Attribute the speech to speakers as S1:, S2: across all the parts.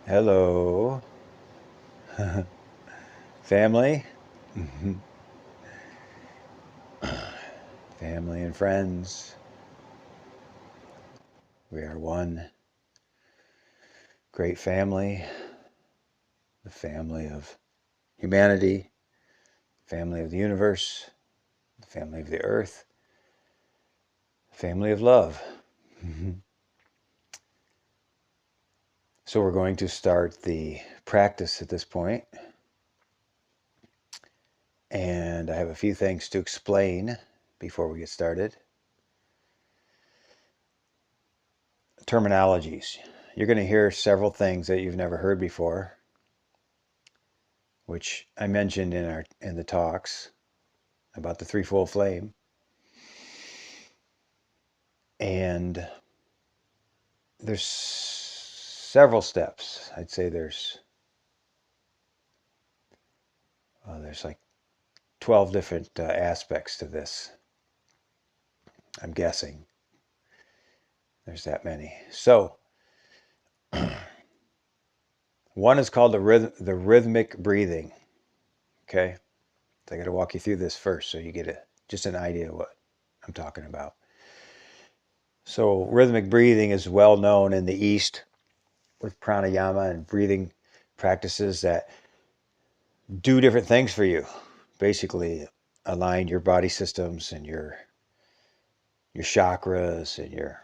S1: Hello, family, family and friends. We are one great family, the family of humanity, family of the universe, the family of the earth, family of love. So we're going to start the practice at this point, and I have a few things to explain before we get started. Terminologies. You're going to hear several things that you've never heard before, which I mentioned in the talks about the threefold flame. And there's several steps. I'd say there's like 12 different aspects to this. I'm guessing there's that many. So one is called the rhythmic breathing. Okay, so I got to walk you through this first so you get just an idea of what I'm talking about. So rhythmic breathing is well known in the East with pranayama and breathing practices that do different things for you. Basically, align your body systems and your chakras and your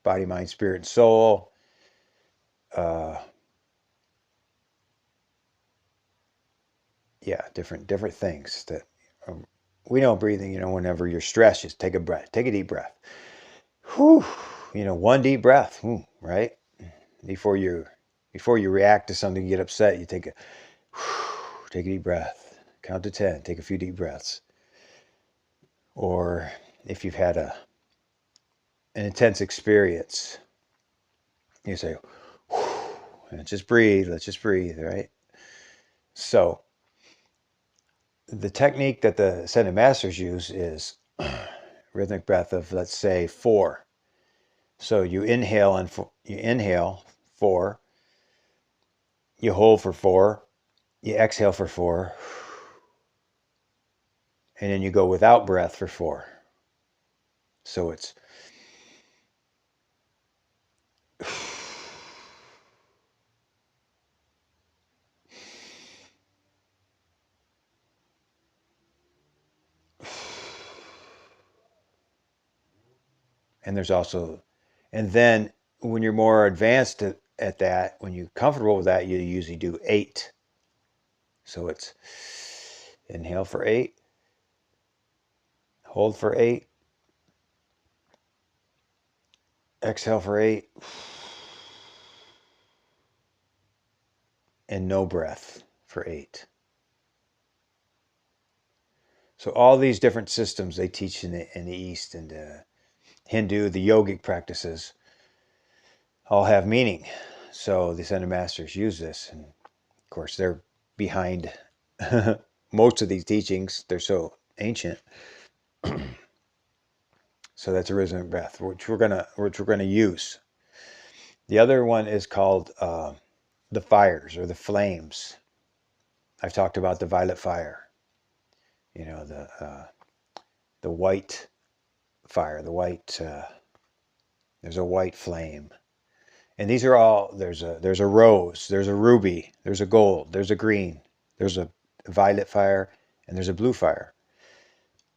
S1: body, mind, spirit, and soul. Uh, yeah, different things that we know. Breathing, whenever you're stressed, just take a breath, take a deep breath. Whew, one deep breath, right before you react to something, you get upset. You take a deep breath, count to 10, take a few deep breaths. Or if you've had an intense experience, you say, let's just breathe, right? So the technique that the Ascended Masters use is rhythmic breath of, let's say, 4. So you inhale four, you hold for 4, you exhale for 4, and then you go without breath for 4. So it's and there's also, and then when you're more advanced at that, when you're comfortable with that, you usually do 8. So it's inhale for 8, hold for 8, exhale for 8, and no breath for 8. So all these different systems they teach in the East and Hindu, the yogic practices, all have meaning. So the Ascended Masters use this, and of course they're behind most of these teachings. They're so ancient. So that's a rhythmic breath, which we're gonna use. The other one is called the fires or the flames. I've talked about the violet fire. The white fire, there's a white flame, and these are all there's a rose, there's a ruby, there's a gold, there's a green, there's a violet fire, and there's a blue fire,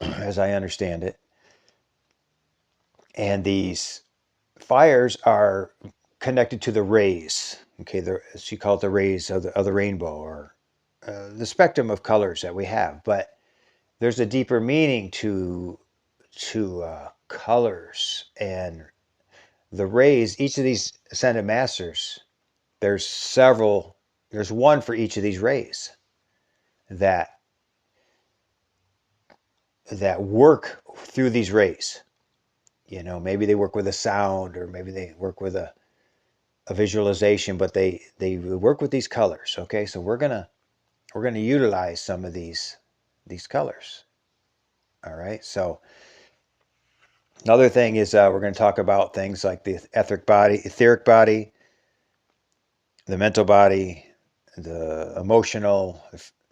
S1: as I understand it. And these fires are connected to the rays. Okay, she called it the rays of the rainbow, or the spectrum of colors that we have. But there's a deeper meaning to colors and the rays. Each of these ascended masters, there's several. There's one for each of these rays that work through these rays. Maybe they work with a sound, or maybe they work with a visualization, but they work with these colors. Okay, so we're gonna utilize some of these colors. All right. So another thing is we're going to talk about things like the etheric body, the mental body, the emotional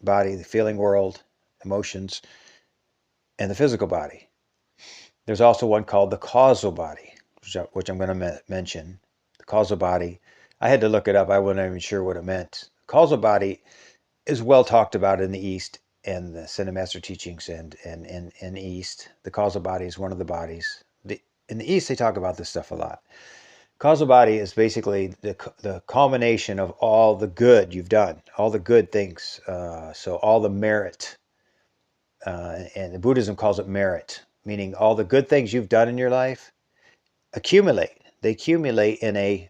S1: body, the feeling world, emotions, and the physical body. There's also one called the causal body, which I'm going to mention. The causal body, I had to look it up. I wasn't even sure what it meant. Causal body is well talked about in the East and the Cinemaster teachings and in East. The causal body is one of the bodies. In the East, they talk about this stuff a lot. Causal body is basically the culmination of all the good you've done, all the good things. So all the merit, and Buddhism calls it merit, meaning all the good things you've done in your life accumulate. They accumulate in a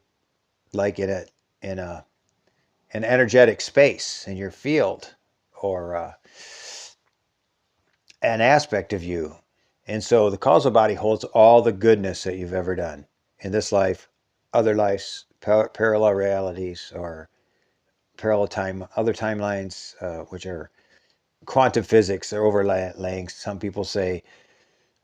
S1: like in a an energetic space in your field or an aspect of you. And so the causal body holds all the goodness that you've ever done in this life, other lives, parallel realities, or other timelines, which are quantum physics. They're overlaying. Some people say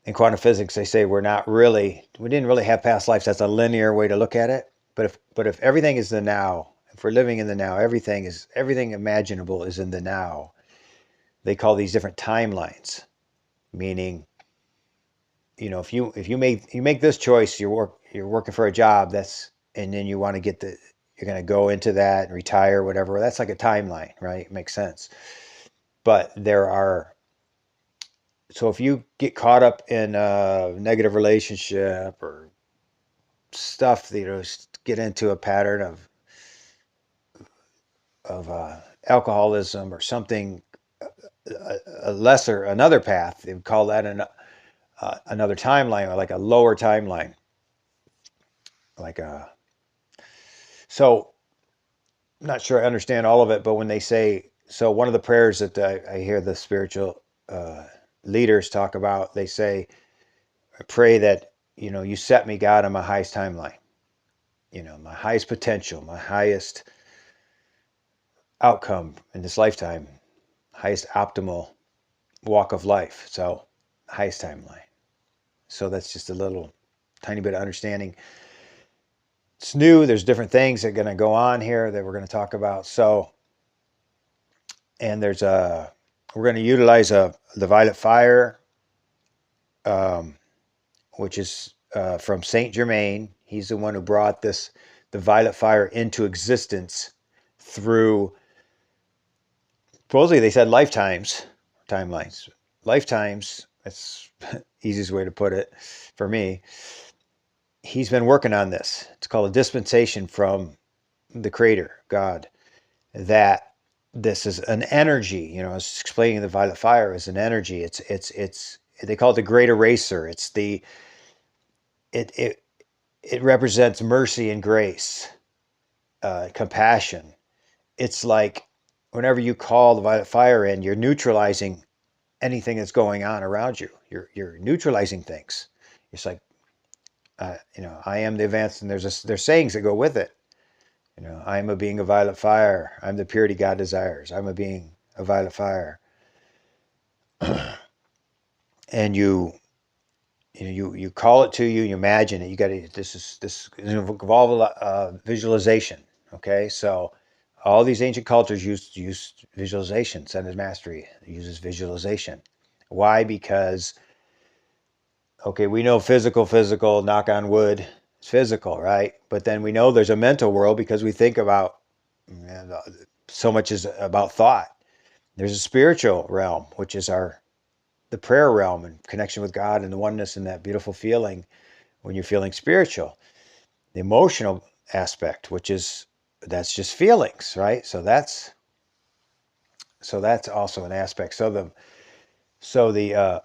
S1: in quantum physics, they say we didn't really have past lives. That's a linear way to look at it. But if everything is the now, if we're living in the now, everything imaginable is in the now. They call these different timelines, meaning, if you make this choice, you're working for a job and then you want to you're going to go into that and retire, whatever. That's like a timeline, right? It makes sense. But so if you get caught up in a negative relationship or stuff, get into a pattern of alcoholism or something, another path, they would call that another timeline, or like a lower timeline, like a. So I'm not sure I understand all of it, but when they say, so one of the prayers that I hear the spiritual leaders talk about, they say, pray that, you set me, God, on my highest timeline, my highest potential, my highest outcome in this lifetime, highest optimal walk of life. So highest timeline. So that's just a little tiny bit of understanding. It's new. There's different things that are going to go on here that we're going to talk about. So, and we're going to utilize the violet fire, which is from Saint Germain. He's the one who brought the violet fire into existence through, supposedly they said timelines. Lifetimes, that's the easiest way to put it for me. He's been working on this. It's called a dispensation from the Creator, God, that this is an energy. I was explaining the violet fire as an energy. It's they call it the great eraser. It represents mercy and grace, compassion. It's like whenever you call the violet fire in, you're neutralizing anything that's going on around you. You're neutralizing things. It's like, I am the advanced, and there's sayings that go with it. I am a being of violet fire. I'm the purity God desires. I'm a being of violet fire. And you call it to you. You imagine it. You got to. This involves visualization. Okay, so all these ancient cultures used visualization. Zen Mastery uses visualization. Why? Because, okay, we know physical, knock on wood, it's physical, right? But then we know there's a mental world because we think about, so much is about thought. There's a spiritual realm, which is the prayer realm and connection with God and the oneness and that beautiful feeling when you're feeling spiritual. The emotional aspect, that's just feelings, right? So that's also an aspect. So the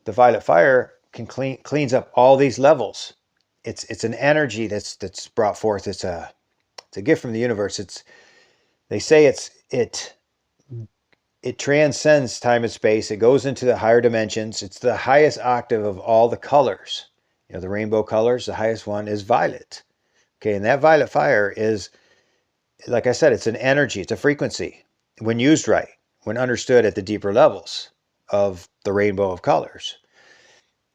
S1: the violet fire cleans up all these levels. It's an energy that's brought forth. It's a gift from the universe. They say it transcends time and space. It goes into the higher dimensions. It's the highest octave of all the colors. The rainbow colors. The highest one is violet. Okay, and that violet fire is, like I said, it's an energy. It's a frequency when used right, when understood at the deeper levels of the rainbow of colors.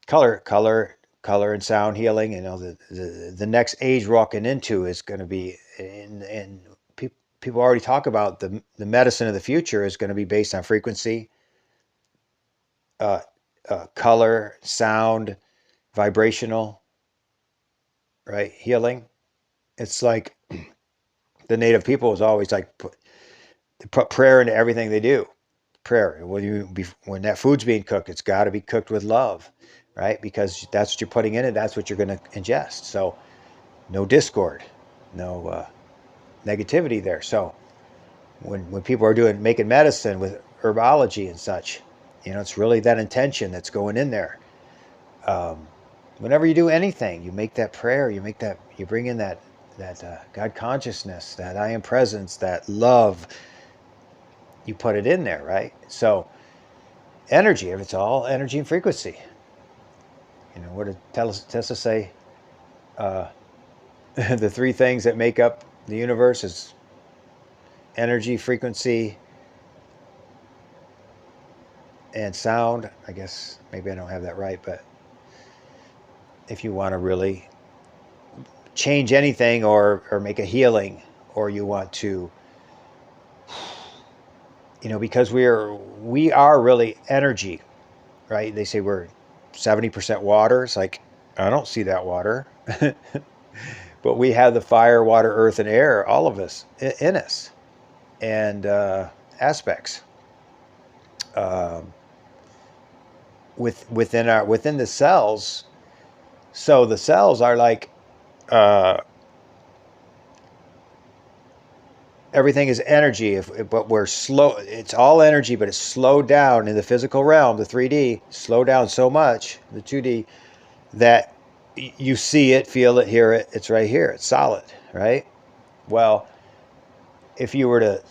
S1: Color, and sound healing. The next age we're walking into is going to be in people already talk about the medicine of the future is going to be based on frequency, uh, color, sound, vibrational, right? Healing. It's like the native people was always like put prayer into everything they do. Prayer. When that food's being cooked, it's got to be cooked with love, right? Because that's what you're putting in it. That's what you're going to ingest. So no discord, no negativity there. So when people are making medicine with herbology and such, it's really that intention that's going in there. Um, Whenever you do anything, you make that prayer. You bring in that God consciousness, that I am presence, that love. You put it in there, right? So energy, if it's all energy and frequency. What did Tesla say? Uh, the three things that make up the universe is energy, frequency, and sound. I guess maybe I don't have that right, but if you want to really change anything or make a healing, or you want to, because we are really energy, right? They say we're 70% water. It's like, I don't see that water. But we have the fire, water, earth, and air, all of us in us, and aspects within the cells. So the cells are like uh, everything is energy. But we're slow. It's all energy, but it's slowed down in the physical realm, the 3D. Slowed down so much, the 2D, that you see it, feel it, hear it. It's right here. It's solid, right? Well, if you were to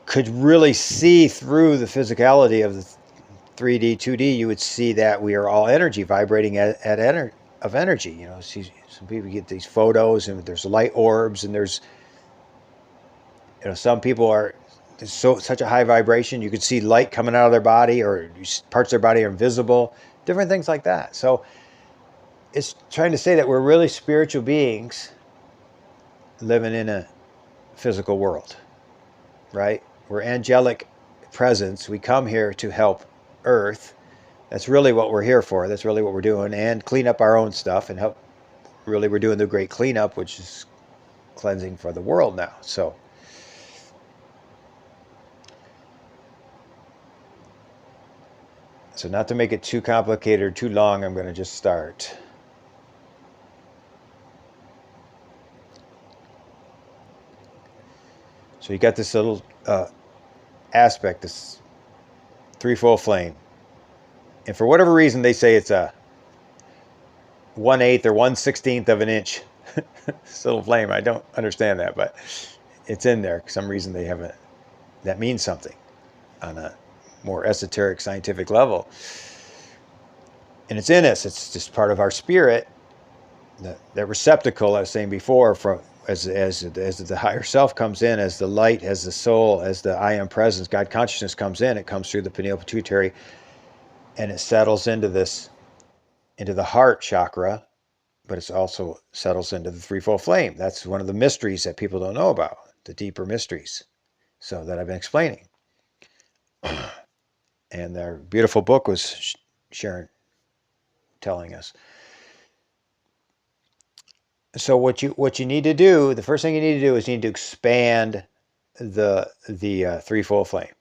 S1: could really see through the physicality of the 3D, 2D, you would see that we are all energy vibrating of energy. See, some people get these photos and there's light orbs, and there's, some people are such a high vibration, you could see light coming out of their body, or parts of their body are invisible, different things like that. So it's trying to say that we're really spiritual beings living in a physical world, right? We're angelic presence. We come here to help Earth. That's really what we're here for. That's really what we're doing, and clean up our own stuff and help. Really, we're doing the great cleanup, which is cleansing for the world now. So not to make it too complicated or too long, I'm going to just start. So you got this little aspect, this threefold flame. And for whatever reason, they say it's a 1/8 or 1/16 of an inch. This little flame. I don't understand that, but it's in there. For some reason, they haven't. That means something on a more esoteric, scientific level. And it's in us. It's just part of our spirit. That receptacle I was saying before, from as the higher self comes in, as the light, as the soul, as the I am presence, God consciousness comes in. It comes through the pineal pituitary, and it settles into the heart chakra, but it also settles into the threefold flame. That's one of the mysteries that people don't know about, the deeper mysteries, so that I've been explaining. And their beautiful book was Sharon telling us. So what you need to do, the first thing you need to do is you need to expand the threefold flame.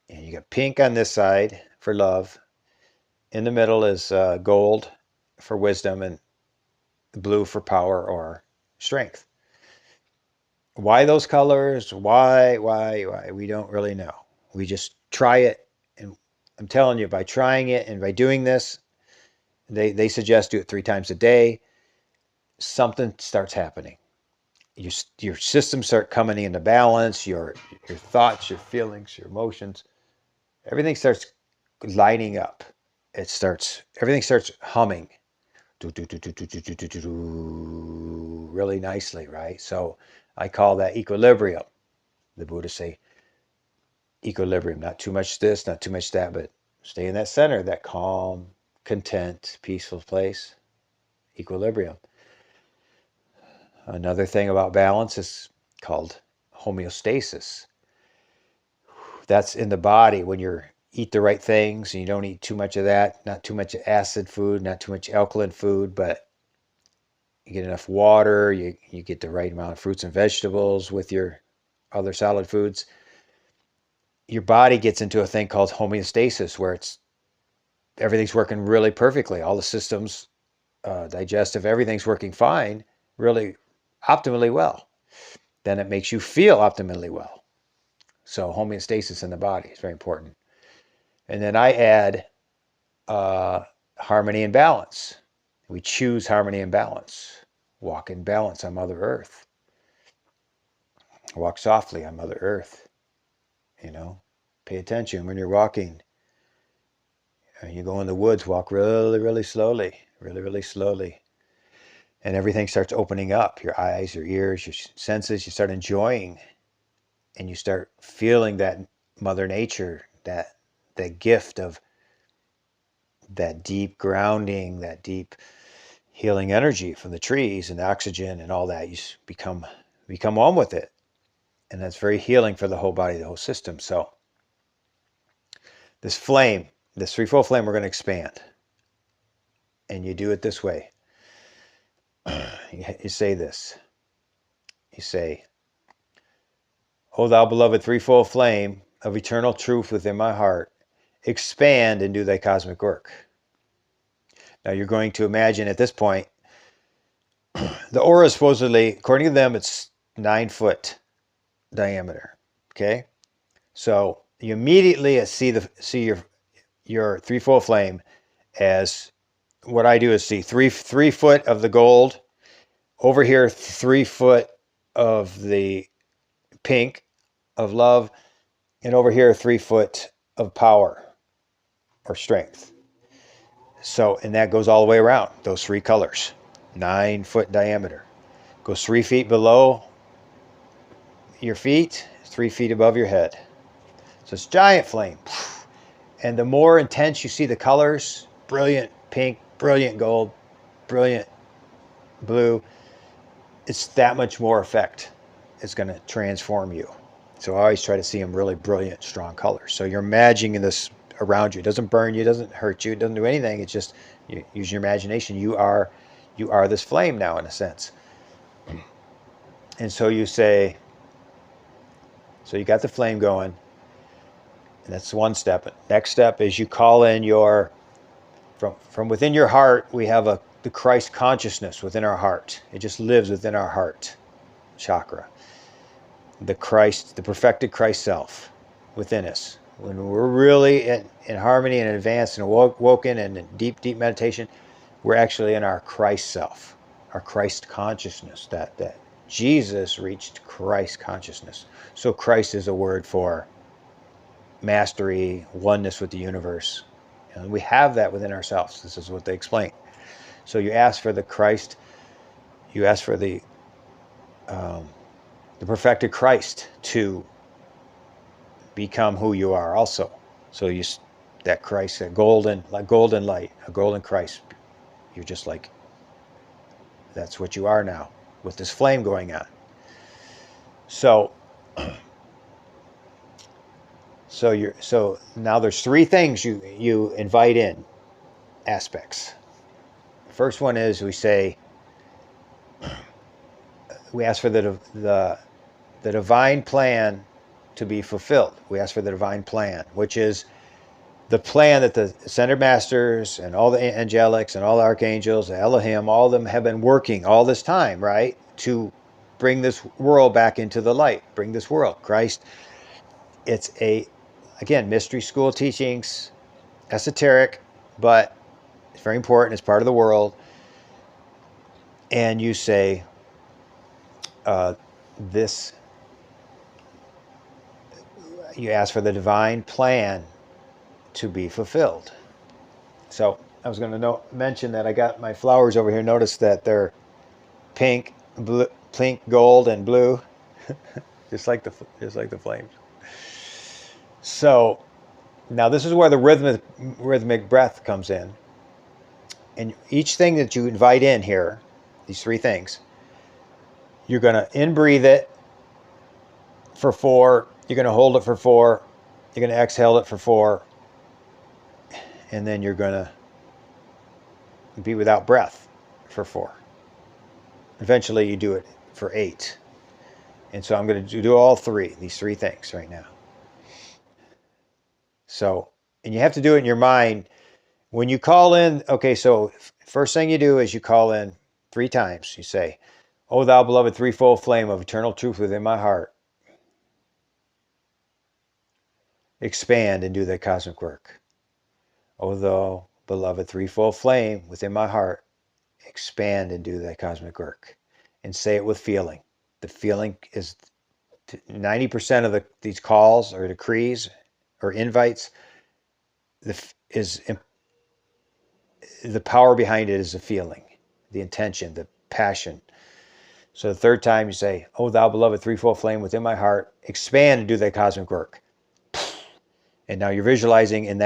S1: And you got pink on this side for love. In the middle is gold for wisdom, and blue for power or strength. Why those colors? Why? We don't really know. We just try it. And I'm telling you, by trying it and by doing this, they suggest do it 3 times a day, something starts happening. Your systems start coming into balance, your thoughts, your feelings, your emotions, everything starts lining up. Everything starts humming really nicely, right? So I call that equilibrium. The Buddhists say equilibrium, not too much this, not too much that, but stay in that center, that calm, content, peaceful place, equilibrium. Another thing about balance is called homeostasis. That's in the body when you eat the right things and you don't eat too much of that, not too much acid food, not too much alkaline food, but you get enough water, you get the right amount of fruits and vegetables with your other solid foods. Your body gets into a thing called homeostasis where everything's working really perfectly. All the systems, digestive, everything's working fine, really optimally well. Then it makes you feel optimally well. So homeostasis in the body is very important. And then I add harmony and balance. We choose harmony and balance. Walk in balance on Mother Earth. Walk softly on Mother Earth. Pay attention when you're walking. You go in the woods, walk really, really slowly, really, really slowly. And everything starts opening up. Your eyes, your ears, your senses, you start enjoying. And you start feeling that Mother Nature, that gift of that deep grounding, that deep healing energy from the trees and the oxygen and all that. You become one with it. And that's very healing for the whole body, the whole system. So this flame, this threefold flame, we're going to expand. And you do it this way. You say this. You say, "O thou beloved threefold flame of eternal truth within my heart, expand and do thy cosmic work." Now you're going to imagine at this point, the aura is supposedly, according to them, it's 9 foot diameter. Okay? So you immediately see your threefold flame as, what I do is see 3 foot of the gold, over here 3 foot of the pink of love, and over here 3 foot of power or strength. So, and that goes all the way around, those 3 colors, 9 foot diameter. Goes 3 feet below your feet, 3 feet above your head. So it's giant flame. And the more intense you see the colors, brilliant pink, brilliant gold, brilliant blue, it's that much more effect. It's going to transform you. So I always try to see them really brilliant, strong colors. So you're imagining this around you. It doesn't burn you, it doesn't hurt you, it doesn't do anything. It's just, you use your imagination. You are this flame now, in a sense. And so you say, so you got the flame going. And that's one step. Next step is you call in from within your heart. We have the Christ consciousness within our heart. It just lives within our heart chakra. The perfected Christ self within us. When we're really in harmony and advanced and woken and in deep, deep meditation, we're actually in our Christ self, our Christ consciousness, that Jesus reached Christ consciousness. So Christ is a word for mastery, oneness with the universe. And we have that within ourselves. This is what they explain. So you ask for the Christ, you ask for the perfected Christ to become who you are also. So that Christ, that golden light, a golden Christ, you're just like, that's what you are now, with this flame going on. So now there's 3 things you invite in, aspects. The first one is we ask for the divine plan to be fulfilled. We ask for the divine plan, which is the plan that the Ascended Masters and all the angelics and all the archangels, the Elohim, all of them have been working all this time, right? To bring this world back into the light, bring this world. Christ, it's again, mystery school teachings, esoteric, but it's very important. It's part of the world. And you say, you ask for the divine plan to be fulfilled. So I was going to mention that I got my flowers over here. Notice that they're pink, gold, and blue, just like the flames. So now this is where the rhythmic breath comes in. And each thing that you invite in here, these 3 things, you're going to in-breathe it, for 4. You're going to hold it for 4. You're going to exhale it for 4. And then you're going to be without breath for 4. Eventually you do it for 8. And so I'm going to do all 3, these 3 things right now. So, and you have to do it in your mind. When you call in, okay, so first thing you do is you call in 3 times. You say, "O thou beloved threefold flame of eternal truth within my heart, expand and do thy cosmic work. O thou beloved threefold flame within my heart, expand and do thy cosmic work." And say it with feeling. The feeling is 90% of these calls or decrees or invites. The power behind it is the feeling, the intention, the passion. So the third time you say, "O thou beloved threefold flame within my heart, expand and do thy cosmic work." And now you're visualizing, and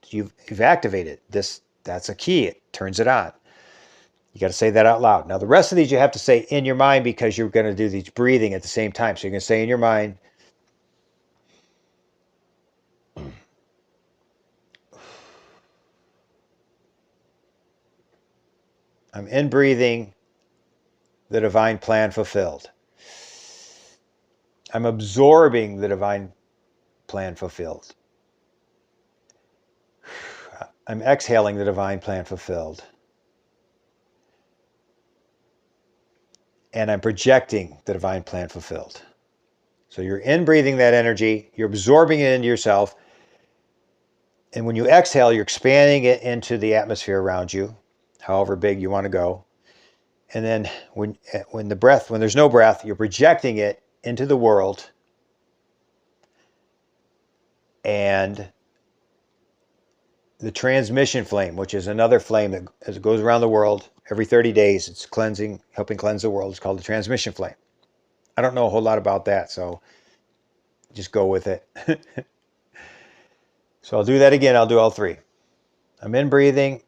S1: you've activated this. That's a key. It turns it on. You got to say that out loud. Now the rest of these you have to say in your mind, because you're going to do these breathing at the same time. So you're going to say in your mind, "I'm in breathing the divine plan fulfilled. I'm absorbing the divine plan fulfilled. I'm exhaling the divine plan fulfilled. And I'm projecting the divine plan fulfilled." So you're in breathing that energy, you're absorbing it into yourself, and when you exhale, you're expanding it into the atmosphere around you, however big you want to go. And then when there's no breath, you're projecting it into the world, and the transmission flame, which is another flame that as it goes around the world every 30 days, it's helping cleanse the world. It's called the transmission flame. I don't know a whole lot about that, so just go with it. So I'll do that again. I'll do all 3. I'm in breathing,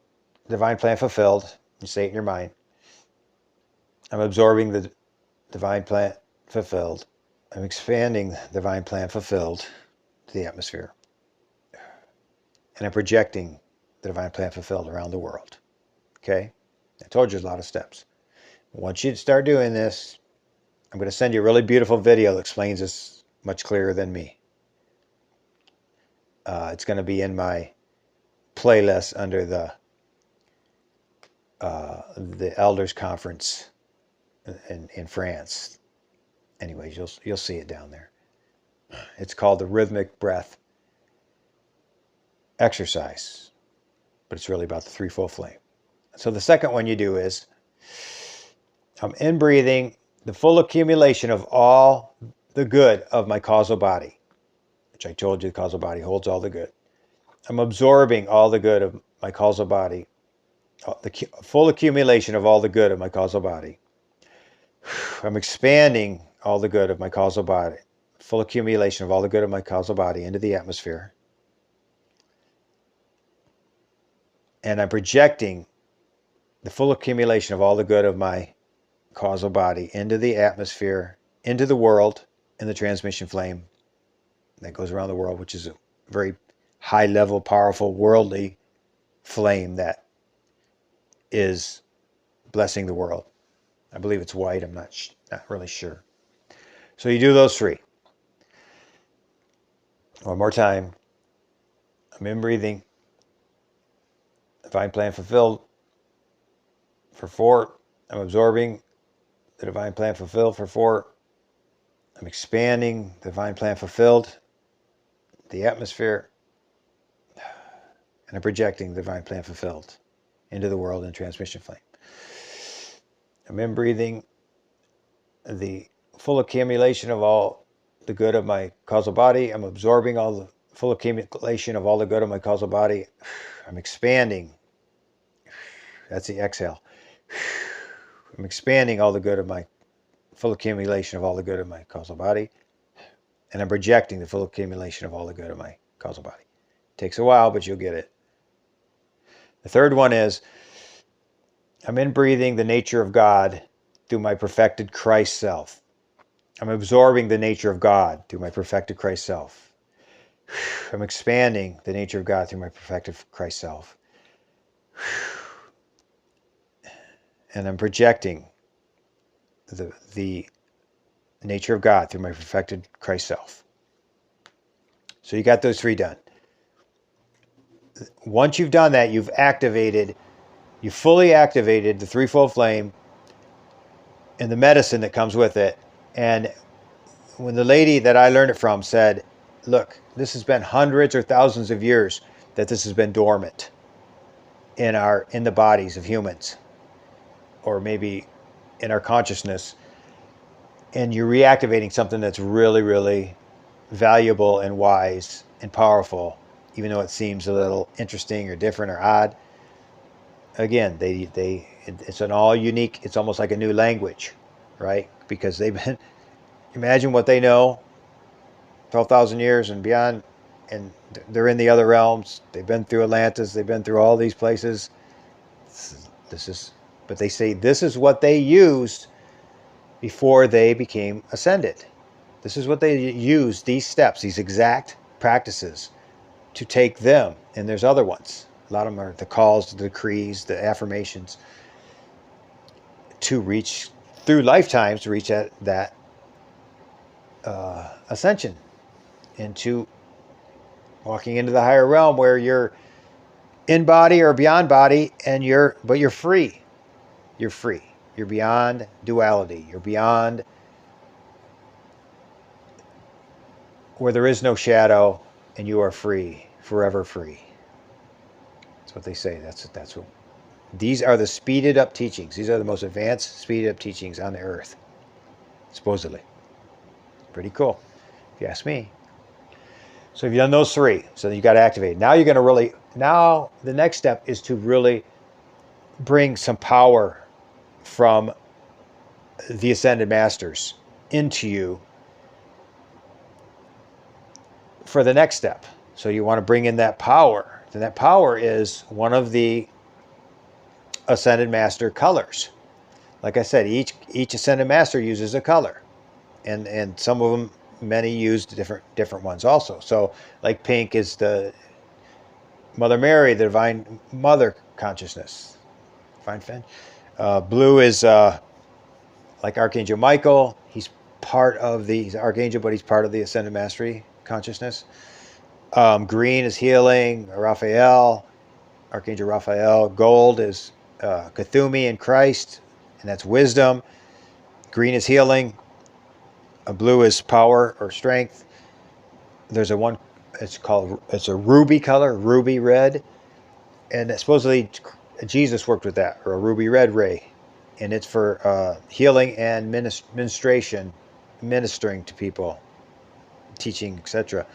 S1: divine plan fulfilled. You say it in your mind. I'm absorbing the divine plan fulfilled. I'm expanding the divine plan fulfilled to the atmosphere. And I'm projecting the divine plan fulfilled around the world. Okay? I told you there's a lot of steps. Once you start doing this, I'm going to send you a really beautiful video that explains this much clearer than me. It's going to be in my playlist under the Elders Conference in France. Anyways, you'll see it down there. It's called the Rhythmic Breath Exercise, but it's really about the threefold flame. So the second one you do is, "I'm in breathing the full accumulation of all the good of my causal body," which I told you the causal body holds all the good. "I'm absorbing all the good of my causal body, the full accumulation of all the good of my causal body. I'm expanding all the good of my causal body, full accumulation of all the good of my causal body into the atmosphere. And I'm projecting the full accumulation of all the good of my causal body into the atmosphere, into the world, in the transmission flame that goes around the world, which is a very high level, powerful, worldly flame that is blessing the world. I believe it's white. I'm not really sure. So you do those 3. One more time. I'm in breathing. Divine plan fulfilled for 4. I'm absorbing the divine plan fulfilled for 4. I'm expanding the divine plan fulfilled, the atmosphere, and I'm projecting the divine plan fulfilled into the world in transmission flame. I'm in breathing the full accumulation of all the good of my causal body. I'm absorbing all the full accumulation of all the good of my causal body. I'm expanding. That's the exhale. I'm expanding all the good of my full accumulation of all the good of my causal body. And I'm projecting the full accumulation of all the good of my causal body. It takes a while, but you'll get it. The third one is, I'm in breathing the nature of God through my perfected Christ self. I'm absorbing the nature of God through my perfected Christ self. I'm expanding the nature of God through my perfected Christ self. And I'm projecting the nature of God through my perfected Christ self. So you got those three done. Once you've done that, you fully activated the threefold flame and the medicine that comes with it. And when the lady that I learned it from said, look, this has been hundreds or thousands of years that this has been dormant in the bodies of humans, or maybe in our consciousness, and you're reactivating something that's really, really valuable and wise and powerful, even though it seems a little interesting or different or odd. Again, it's an all unique, it's almost like a new language, right? Because imagine what they know 12,000 years and beyond, and they're in the other realms. They've been through Atlantis, they've been through all these places. But they say this is what they used before they became ascended. This is what they used, these steps, these exact practices to take them. And there's other ones. A lot of them are the calls, the decrees, the affirmations to reach through lifetimes to reach that ascension into walking into the higher realm where you're in body or beyond body, but you're free. You're free. You're beyond duality. You're beyond where there is no shadow, and you are free, forever free. That's what they say. That's what. These are the speeded up teachings. These are the most advanced speeded up teachings on the earth, supposedly. Pretty cool, if you ask me. So you've done those three. So you got to activate. Now you're going to really. Now the next step is to really bring some power from the ascended masters into you for the next step. So you want to bring in that power. And that power is one of the ascended master colors. Like I said, each ascended master uses a color, and some of them, many use different ones also. So like pink is the Mother Mary, the Divine Mother consciousness. Fine, fan. Blue is like Archangel Michael. He's Archangel, but he's part of the Ascended Mastery consciousness. Green is healing, Raphael, Archangel Raphael. Gold is Cthulhu and Christ, and that's wisdom. Green is healing. Blue is power or strength. There's it's a ruby color, ruby red, and supposedly Jesus worked with that, or a ruby red ray, and it's for healing and ministration, ministering to people, teaching, etc.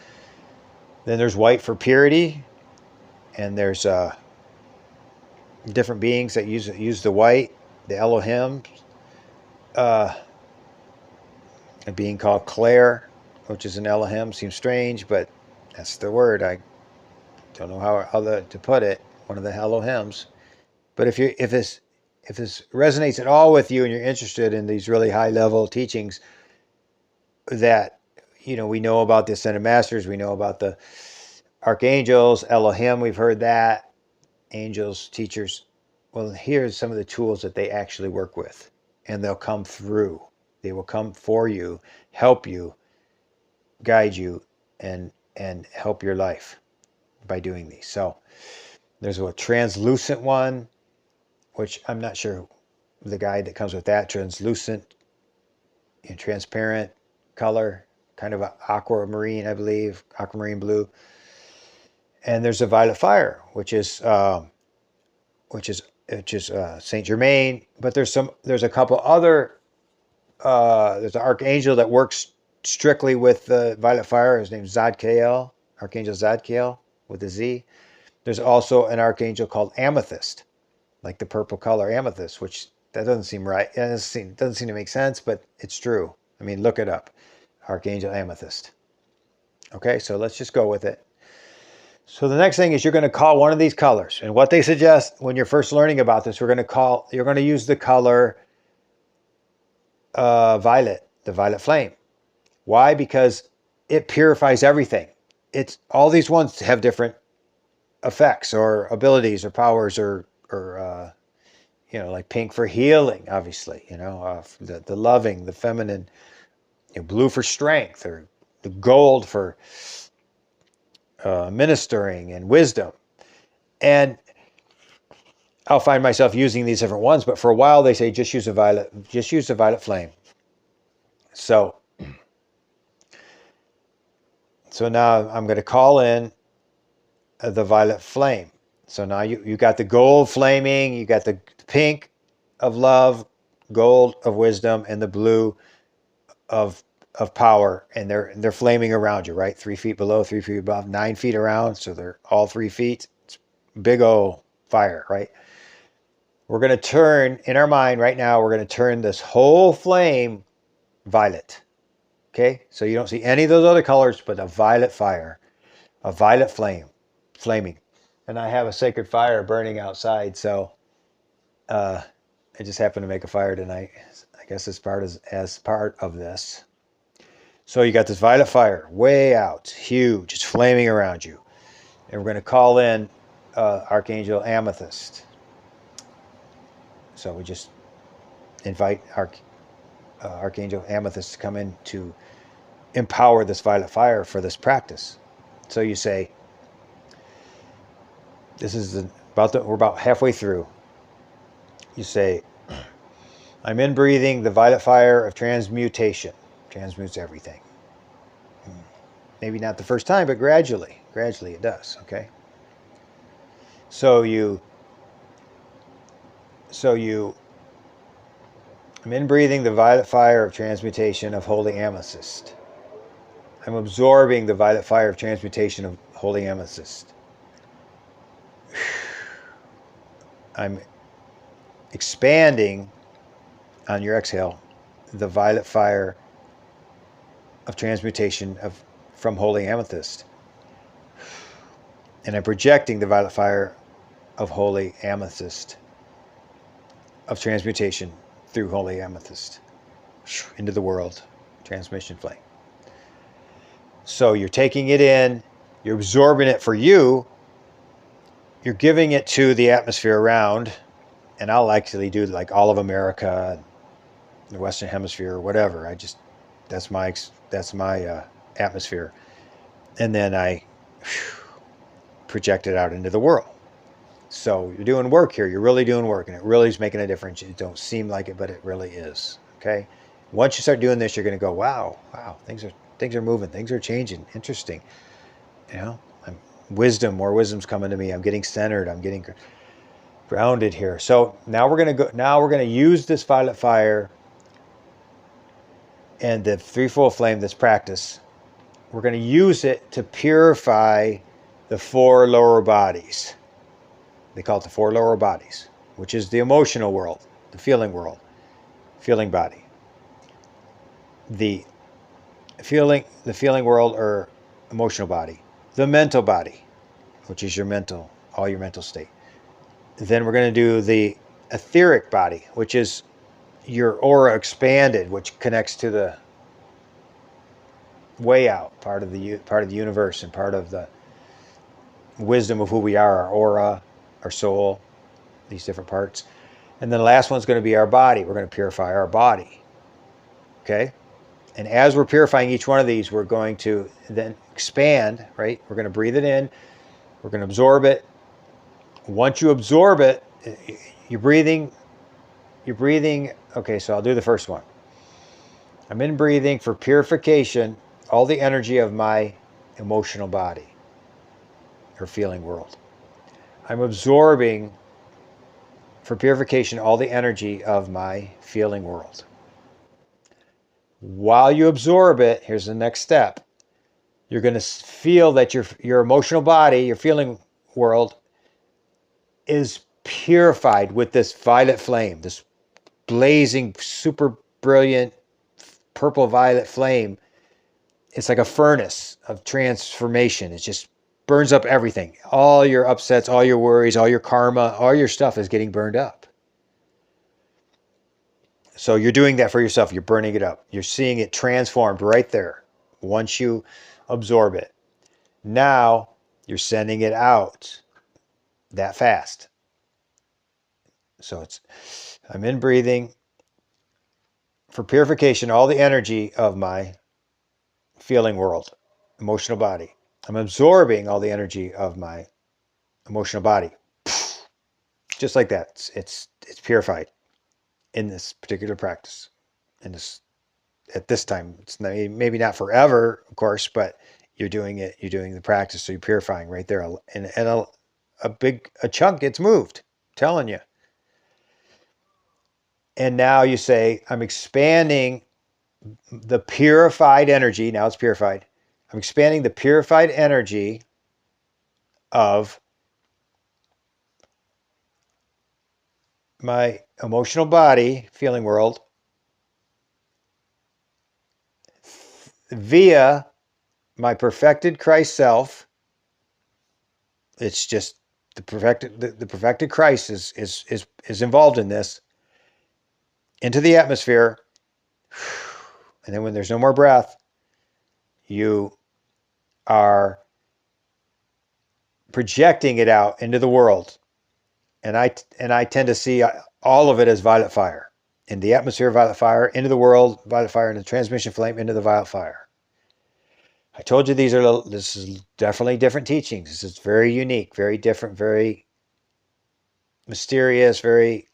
S1: Then there's white for purity, and there's different beings that use the white, the Elohim, a being called Claire, which is an Elohim. Seems strange, but that's the word. I don't know how to put it. One of the Elohims. But if this resonates at all with you and you're interested in these really high level teachings that we know about the Ascended Masters, we know about the archangels, Elohim, we've heard that, angels, teachers. Well, here's some of the tools that they actually work with, and they'll come through. They will come for you, help you, guide you, and help your life by doing these. So there's a translucent one, which I'm not sure the guide that comes with that, translucent and transparent color, kind of an aquamarine, I believe, aquamarine blue. And there's a violet fire, which is Saint Germain. But there's a couple other. There's an archangel that works strictly with the violet fire. His name's Zadkiel, Archangel Zadkiel with a Z. There's also an archangel called Amethyst, like the purple color amethyst, which that doesn't seem right. It doesn't seem to make sense, but it's true. I mean, look it up. Archangel Amethyst. Okay, so let's just go with it. So the next thing is you're going to call one of these colors. And what they suggest when you're first learning about this, you're going to use the color violet. the violet flame. Why? Because it purifies everything. It's all these ones have different effects or abilities or powers or like pink for healing, obviously, the loving, the feminine, blue for strength, or the gold for ministering and wisdom. And I'll find myself using these different ones, but for a while they say just use the violet flame. So now I'm going to call in the violet flame. So now you got the gold flaming, you got the pink of love, gold of wisdom, and the blue of power, and they're flaming around you, right? 3 feet below, 3 feet above, 9 feet around, so they're all 3 feet. It's big old fire, right? We're going to turn, in our mind right now, we're going to turn this whole flame violet. Okay? So you don't see any of those other colors, but a violet fire, a violet flame, flaming. And I have a sacred fire burning outside, so I just happened to make a fire tonight. I guess as part of this. So you got this violet fire way out, huge. It's flaming around you. And we're going to call in Archangel Amethyst. So we just invite Archangel Amethyst to come in to empower this violet fire for this practice. So you say, we're about halfway through. You say, I'm in breathing the violet fire of transmutation. Transmutes everything. Maybe not the first time, but gradually it does, okay? I'm in breathing the violet fire of transmutation of holy amethyst. I'm absorbing the violet fire of transmutation of holy amethyst. I'm expanding, on your exhale, the violet fire of transmutation from holy amethyst. And I'm projecting the violet fire of holy amethyst of transmutation through holy amethyst into the world. Transmission flame. So you're taking it in, you're absorbing it for you, you're giving it to the atmosphere around, and I'll actually do like all of America, the Western Hemisphere, or whatever. That's my atmosphere. And then I project it out into the world. So you're doing work here. You're really doing work, and it really is making a difference. It don't seem like it, but it really is. Okay. Once you start doing this, you're going to go, wow, things are moving, things are changing. Interesting. More wisdom's coming to me. I'm getting centered. I'm getting grounded here. So now we're going to use this violet fire and the threefold flame, this practice. We're going to use it to purify the 4 lower bodies. They call it the 4 lower bodies, which is the emotional world, the feeling world, feeling body. The feeling world or emotional body. The mental body, which is all your mental state. Then we're going to do the etheric body, which is your aura expanded, which connects to the way out, part of the universe and part of the wisdom of who we are, our aura, our soul, these different parts. And then the last one's going to be our body. We're going to purify our body. Okay? And as we're purifying each one of these, we're going to then expand, right? We're going to breathe it in. We're going to absorb it. Once you absorb it, you're breathing. Okay, so I'll do the first one. I'm in breathing for purification, all the energy of my emotional body or feeling world. I'm absorbing for purification all the energy of my feeling world. While you absorb it, here's the next step. You're going to feel that your emotional body, your feeling world, is purified with this violet flame, this blazing, super brilliant purple violet flame. It's like a furnace of transformation. It just burns up everything. All your upsets, all your worries, all your karma, all your stuff is getting burned up. So you're doing that for yourself. You're burning it up. You're seeing it transformed right there once you absorb it. Now you're sending it out that fast. So I'm in breathing for purification, all the energy of my feeling world, emotional body. I'm absorbing all the energy of my emotional body. Just like that. It's purified in this particular practice. In this At this time, it's not, maybe not forever, of course, but you're doing it. You're doing the practice, so you're purifying right there, and a chunk gets moved. I'm telling you. And now you say, I'm expanding the purified energy. Now it's purified. I'm expanding the purified energy of my emotional body, feeling world, via my perfected Christ self. It's just the perfected Christ is involved in this, into the atmosphere. And then when there's no more breath, you are projecting it out into the world. And I tend to see all of it as violet fire. In the atmosphere, violet fire, into the world, violet fire, into the transmission flame, into the violet fire. I told you this is definitely different teachings. This is very unique, very different, very mysterious, very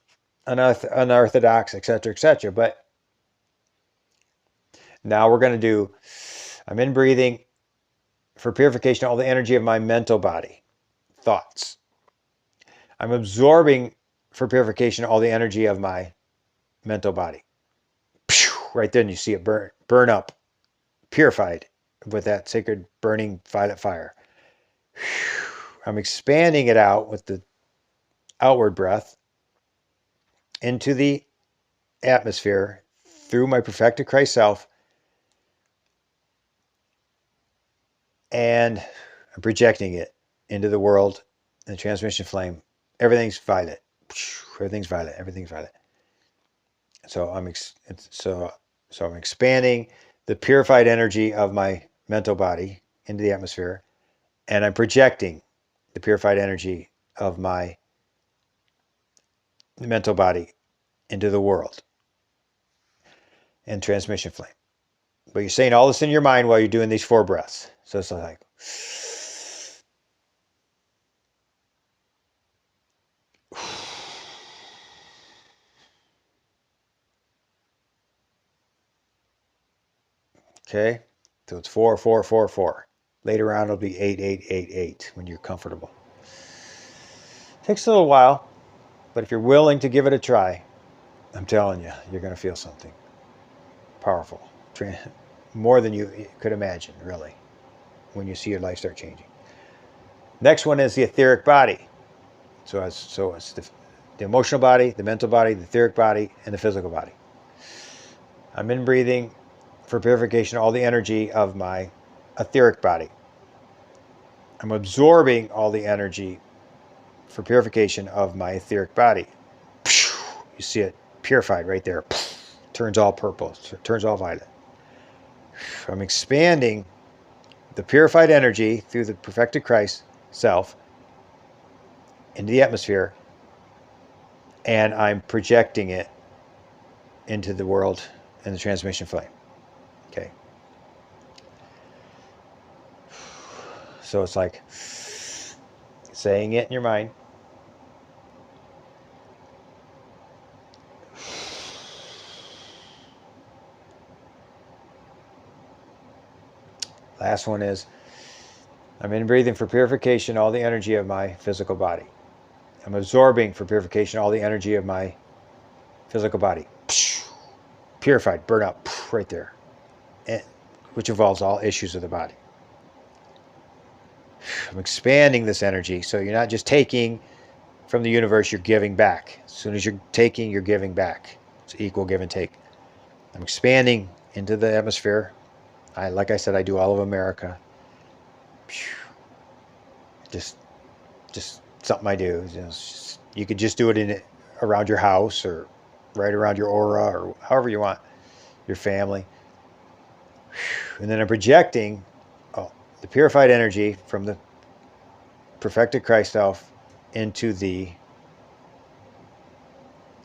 S1: unorthodox, etc., etc. But now we're going to do, I'm in breathing for purification, all the energy of my mental body, thoughts. I'm absorbing for purification all the energy of my mental body. Right then you see it burn up, purified with that sacred burning violet fire. I'm expanding it out with the outward breath into the atmosphere through my perfected Christ self, and I'm projecting it into the world in the transmission flame. Everything's violet. Everything's violet. Everything's violet. So I'm expanding the purified energy of my mental body into the atmosphere, and I'm projecting the purified energy of my mental body into the world and transmission flame. But you're saying all this in your mind while you're doing these 4 breaths. So it's like, okay, so it's 4, 4, 4, 4. Later on, it'll be 8, 8, 8, 8 when you're comfortable. Takes a little while, but if you're willing to give it a try, I'm telling you, you're going to feel something powerful, more than you could imagine, really, when you see your life start changing. Next one is the etheric body. So it's the emotional body, the mental body, the etheric body, and the physical body. I'm in breathing for purification all the energy of my etheric body. I'm absorbing all the energy for purification of my etheric body. You see it purified right there. Turns all purple, turns all violet. I'm expanding the purified energy through the perfected Christ self into the atmosphere, and I'm projecting it into the world in the transmission flame. Okay. So it's like saying it in your mind. Last one is, I'm in breathing for purification all the energy of my physical body. I'm absorbing for purification all the energy of my physical body. Purified, burn up, right there. Which involves all issues of the body. I'm expanding this energy, so you're not just taking from the universe, you're giving back. As soon as you're taking, you're giving back. It's equal give and take. I'm expanding into the atmosphere. Like I said, I do all of America. Just something I do. You could just do it around your house, or right around your aura or however you want, your family. And then I'm projecting the purified energy from the perfected Christ self into the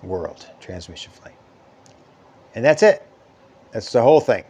S1: world, transmission flame. And that's it. That's the whole thing.